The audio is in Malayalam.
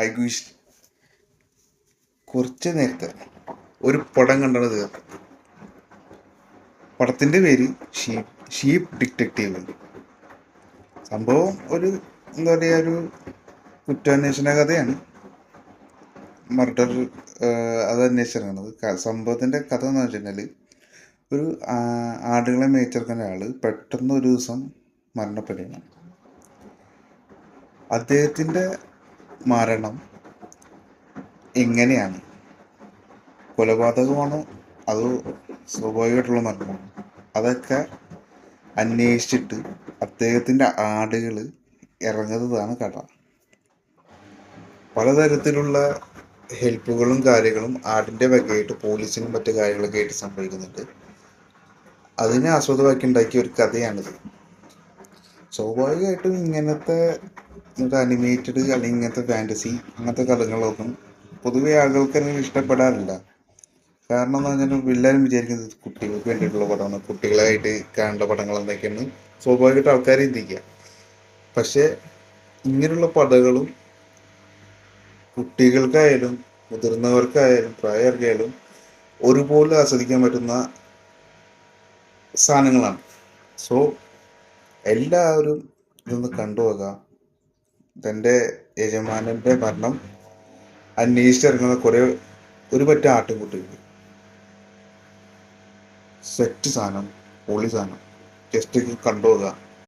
ഐഗുയിസ്റ്റ് കുറച്ച് നേരത്തെ ഒരു പടം കണ്ടാണ് തീർത്തത്. പടത്തിൻ്റെ പേര് ഷീപ്പ് ഡിറ്റക്റ്റീവ്. സംഭവം ഒരു എന്താ പറയുക, ഒരു കുറ്റാന്വേഷണ കഥയാണ്. മർഡർ അത് അന്വേഷിച്ചിറങ്ങുന്നത്. സംഭവത്തിൻ്റെ കഥ എന്ന് വെച്ചുകഴിഞ്ഞാൽ, ഒരു ആടുകളെ മേയ്ച്ചെടുക്കുന്ന ആൾ പെട്ടെന്ന് ഒരു ദിവസം മരണപ്പെടുകയാണ്. അദ്ദേഹത്തിൻ്റെ മരണം എങ്ങനെയാണ്, കൊലപാതകമാണോ അതോ സ്വാഭാവികമായിട്ടുള്ള മരണമാണോ, അതൊക്കെ അന്വേഷിച്ചിട്ട് അദ്ദേഹത്തിൻ്റെ ആടുകൾ ഇറങ്ങുന്നതാണ് കഥ. പലതരത്തിലുള്ള ഹെൽപ്പുകളും കാര്യങ്ങളും ആടിൻ്റെ വകയായിട്ട് പോലീസിനും മറ്റു കാര്യങ്ങളൊക്കെ ആയിട്ട് സംഭവിക്കുന്നുണ്ട്. അതിനെ ആസ്പദമാക്കി ഉണ്ടാക്കിയ ഒരു കഥയാണിത്. സ്വാഭാവികമായിട്ടും ഇങ്ങനത്തെ അനിമേറ്റഡ് അല്ലെങ്കിൽ ഇങ്ങനത്തെ ഫാൻറ്റസി അങ്ങനത്തെ കഥകളൊന്നും പൊതുവെ ആളുകൾക്ക് അങ്ങനെ ഇഷ്ടപ്പെടാറില്ല. കാരണം എന്ന് പറഞ്ഞാൽ എല്ലാവരും വിചാരിക്കുന്നത് കുട്ടികൾക്ക് വേണ്ടിയിട്ടുള്ള പടമാണ്, കുട്ടികളായിട്ട് കാണേണ്ട പടങ്ങൾ എന്തൊക്കെയാണ് സ്വാഭാവികമായിട്ട് ആൾക്കാർ ചിന്തിക്കുക. പക്ഷെ ഇങ്ങനെയുള്ള പടങ്ങളും കുട്ടികൾക്കായാലും മുതിർന്നവർക്കായാലും പ്രായർക്കായാലും ഒരുപോലെ ആസ്വദിക്കാൻ പറ്റുന്ന സാധനങ്ങളാണ്. സോ എല്ലാവരും ഇതൊന്ന് കണ്ടുപോകാം. തൻ്റെ യജമാനൻ്റെ മരണം അന്വേഷിച്ചിറങ്ങുന്ന ഒരു പറ്റ ആട്ടുംകുട്ടികൾ. സെറ്റ് സാധനം, പൊളി സാധനം. ജസ്റ്റ് കണ്ടുപോകാം.